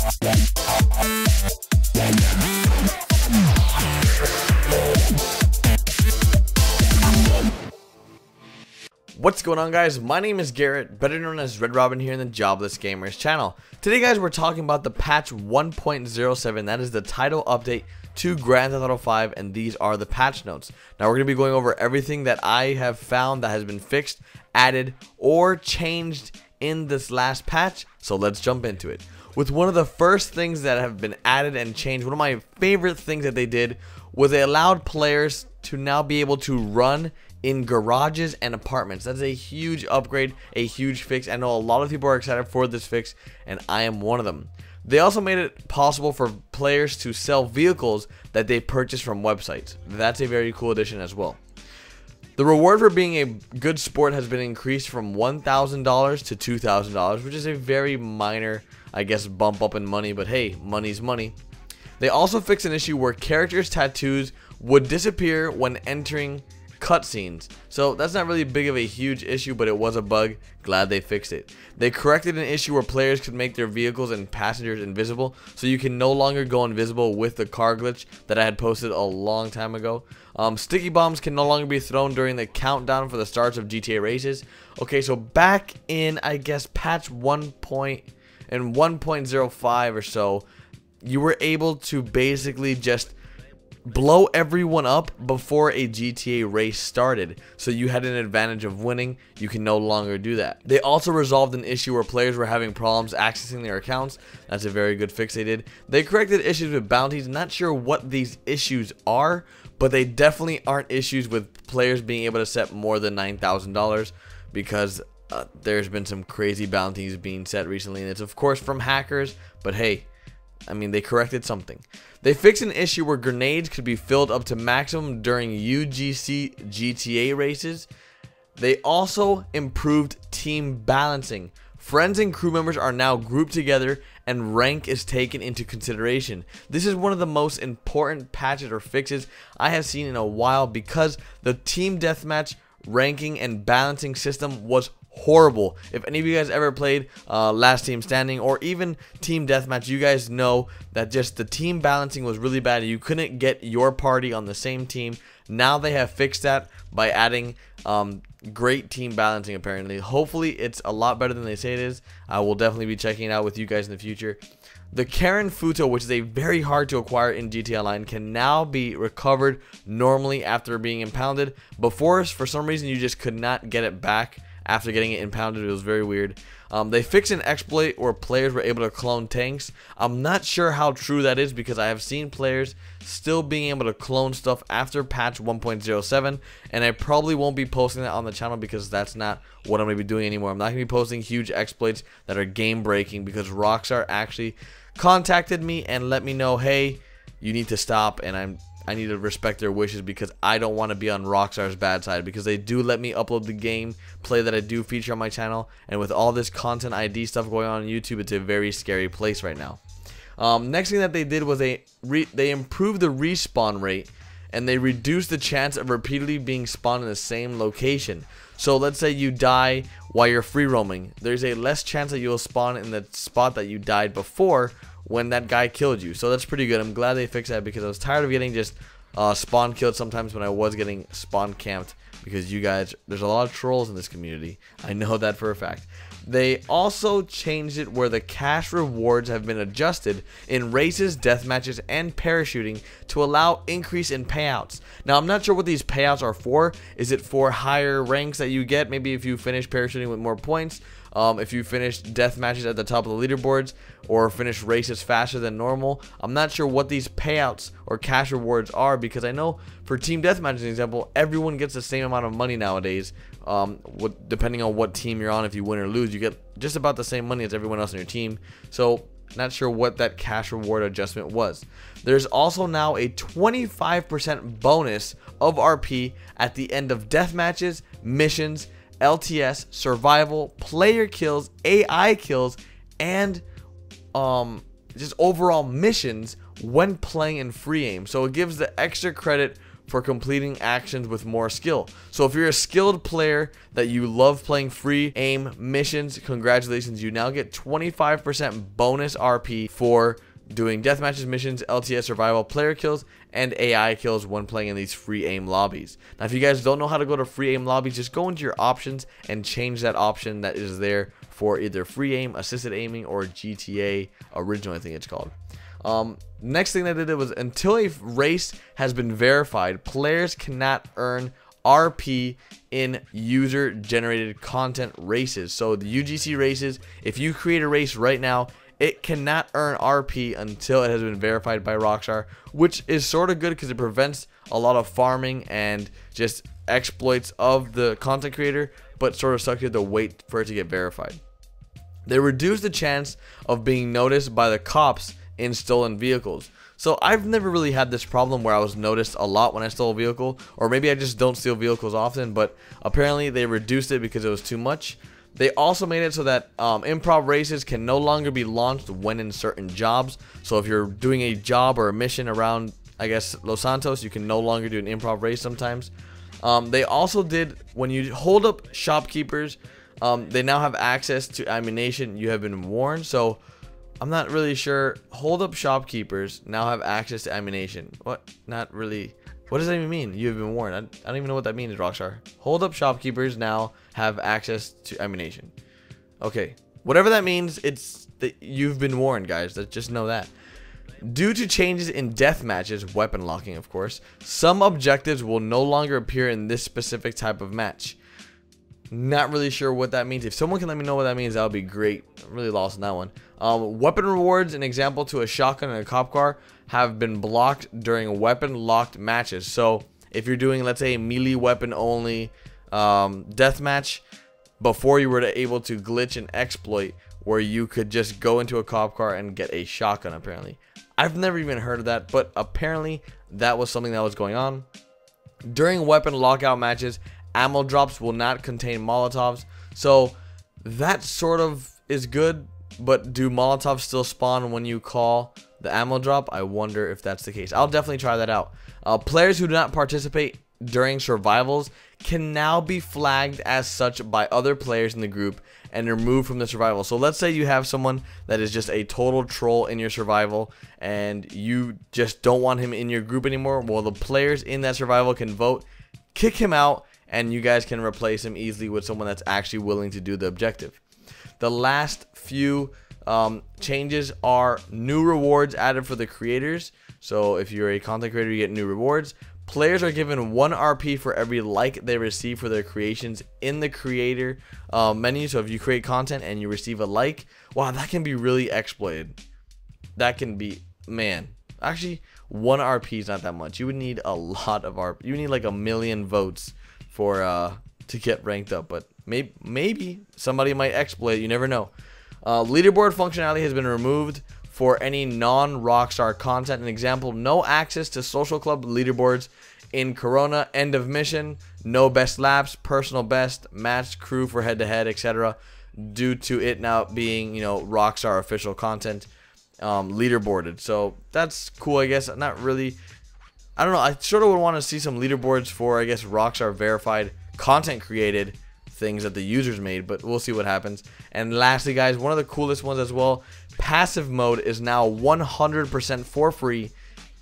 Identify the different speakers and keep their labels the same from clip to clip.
Speaker 1: What's going on, guys? My name is Garrett, better known as Red Robin, here in the Jobless Gamers channel. Today, guys, we're talking about the patch 1.07. That is the title update to Grand Theft Auto 5, and these are the patch notes. Now, we're going to be going over everything that I have found that has been fixed, added, or changed in this last patch, so let's jump into it. With one of the first things that have been added and changed, one of my favorite things that they did was they allowed players to now be able to run in garages and apartments. That's a huge upgrade, a huge fix. I know a lot of people are excited for this fix, and I am one of them. They also made it possible for players to sell vehicles that they purchase from websites. That's a very cool addition as well. The reward for being a good sport has been increased from $1,000 to $2,000, which is a very minor, I guess, bump up in money, but hey, money's money. They also fixed an issue where characters' tattoos would disappear when entering cutscenes. So that's not really big of a huge issue, but it was a bug. Glad they fixed it. They corrected an issue where players could make their vehicles and passengers invisible, so you can no longer go invisible with the car glitch that I had posted a long time ago. Sticky bombs can no longer be thrown during the countdown for the starts of GTA races. Okay, so back in, I guess, patch 1.05 or so, you were able to basically just blow everyone up before a GTA race started, so you had an advantage of winning. You can no longer do that. They also resolved an issue where players were having problems accessing their accounts. That's a very good fix they did. They corrected issues with bounties. Not sure what these issues are, but they definitely aren't issues with players being able to set more than $9,000, because there's been some crazy bounties being set recently, and it's of course from hackers, but hey, I mean, they corrected something. They fixed an issue where grenades could be filled up to maximum during UGC GTA races. They also improved team balancing. Friends and crew members are now grouped together, and rank is taken into consideration. This is one of the most important patches or fixes I have seen in a while, because the team deathmatch ranking and balancing system was horrible. If any of you guys ever played Last Team Standing or even Team Deathmatch, you guys know that just the team balancing was really bad. You couldn't get your party on the same team. Now they have fixed that by adding great team balancing, apparently. Hopefully it's a lot better than they say it is. I will definitely be checking it out with you guys in the future. The Karen Futo, which is a very hard to acquire in GTA Online, can now be recovered normally after being impounded. Before, for some reason, you just could not get it back after getting it impounded. It was very weird. They fixed an exploit where players were able to clone tanks. I'm not sure how true that is, because I have seen players still being able to clone stuff after patch 1.07, and I probably won't be posting that on the channel because that's not what I'm going to be doing anymore. I'm not going to be posting huge exploits that are game breaking, because Rockstar actually contacted me and let me know, hey, you need to stop, and I need to respect their wishes, because I don't want to be on Rockstar's bad side, because they do let me upload the gameplay that I do feature on my channel, and with all this content ID stuff going on YouTube, it's a very scary place right now. Next thing that they did was they improved the respawn rate, and they reduced the chance of repeatedly being spawned in the same location. So let's say you die while you're free roaming, there's a less chance that you'll spawn in the spot that you died before when that guy killed you. So that's pretty good. I'm glad they fixed that, because I was tired of getting just spawn killed sometimes when I was getting spawn camped, because you guys, there's a lot of trolls in this community. I know that for a fact. They also changed it where the cash rewards have been adjusted in races, death matches, and parachuting to allow increase in payouts. Now, I'm not sure what these payouts are for. Is it for higher ranks that you get? Maybe if you finish parachuting with more points, if you finish death matches at the top of the leaderboards, or finish races faster than normal. I'm not sure what these payouts or cash rewards are, because I know for team deathmatch, as an example, everyone gets the same amount of money nowadays. Depending on what team you're on, if you win or lose, you get just about the same money as everyone else on your team. So not sure what that cash reward adjustment was. There's also now a 25% bonus of RP at the end of death matches, missions, LTS, survival, player kills, AI kills, and just overall missions when playing in free aim. So it gives the extra credit for completing actions with more skill. So if you're a skilled player that you love playing free aim missions, congratulations, you now get 25% bonus RP for doing deathmatches, missions, LTS survival, player kills, and AI kills when playing in these free aim lobbies. Now, if you guys don't know how to go to free aim lobbies, just go into your options and change that option that is there for either free aim, assisted aiming, or GTA original, I think it's called. Next thing that they did was, until a race has been verified, players cannot earn RP in user generated content races. So the UGC races, if you create a race right now, it cannot earn RP until it has been verified by Rockstar, which is sort of good because it prevents a lot of farming and just exploits of the content creator, but sort of sucks you to wait for it to get verified. They reduce the chance of being noticed by the cops in stolen vehicles. So I've never really had this problem where I was noticed a lot when I stole a vehicle, or maybe I just don't steal vehicles often, but apparently they reduced it because it was too much. They also made it so that improv races can no longer be launched when in certain jobs. So if you're doing a job or a mission around, I guess, Los Santos, you can no longer do an improv race sometimes. They also did, when you hold up shopkeepers, they now have access to ammunition. You have been warned. So I'm not really sure. Hold up shopkeepers now have access to ammunition. What? Not really. What does that even mean? You have been warned. I don't even know what that means, Rockstar. Hold up shopkeepers now have access to ammunition. Okay. Whatever that means, it's that you've been warned, guys. Just know that. Due to changes in death matches, weapon locking, of course, some objectives will no longer appear in this specific type of match. Not really sure what that means. If someone can let me know what that means, that would be great. I'm really lost on that one. Weapon rewards, an example to a shotgun and a cop car, have been blocked during weapon locked matches. So if you're doing, let's say, a melee weapon only deathmatch, before you were able to glitch and exploit where you could just go into a cop car and get a shotgun, apparently. I've never even heard of that, but apparently that was something that was going on. During weapon lockout matches, ammo drops will not contain Molotovs. So that sort of is good, but do Molotovs still spawn when you call the ammo drop? I wonder if that's the case. I'll definitely try that out. Players who do not participate during survivals can now be flagged as such by other players in the group and removed from the survival. So let's say you have someone that is just a total troll in your survival and you just don't want him in your group anymore. Well, the players in that survival can vote, kick him out, and you guys can replace him easily with someone that's actually willing to do the objective. The last few changes are new rewards added for the creators. So if you're a content creator, you get new rewards. Players are given 1 RP for every like they receive for their creations in the creator menu. So if you create content and you receive a like, wow, that can be really exploited. That can be, man, actually 1 RP is not that much. You would need a lot of RP. You would need like 1 million votes for to get ranked up, but maybe somebody might exploit it. You never know. Leaderboard functionality has been removed for any non-Rockstar content. An example, no access to social club leaderboards in Corona, end of mission, no best laps, personal best, match crew for head-to-head, etc. due to it now being, you know, Rockstar official content leaderboarded. So that's cool, I guess. Not really. I don't know. I sort of would want to see some leaderboards for, I guess, Rockstar verified content created things that the users made, but we'll see what happens. And lastly, guys, one of the coolest ones as well, passive mode is now 100% for free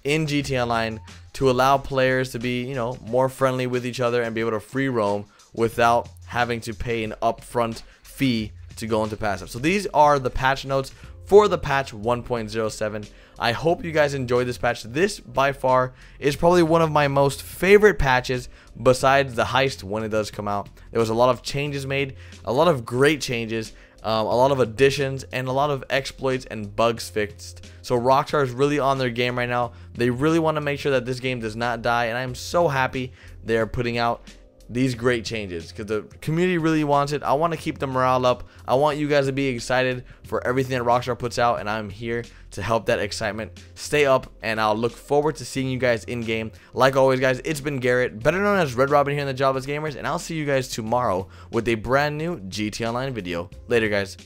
Speaker 1: in GTA Online to allow players to be, you know, more friendly with each other and be able to free roam without having to pay an upfront fee to go into passive. So these are the patch notes for the patch 1.07. I hope you guys enjoyed this patch. This by far is probably one of my most favorite patches besides the heist when it does come out. There was a lot of changes made, a lot of great changes, a lot of additions, and a lot of exploits and bugs fixed. So Rockstar is really on their game right now. They really want to make sure that this game does not die, and I'm so happy they're putting out these great changes because the community really wants it. I want to keep the morale up. I want you guys to be excited for everything that Rockstar puts out, and I'm here to help that excitement stay up, and I'll look forward to seeing you guys in game. Like always, guys, it's been Garrett, better known as Red Robin here in the Jobless Gamers, and I'll see you guys tomorrow with a brand new GTA Online video. Later, guys.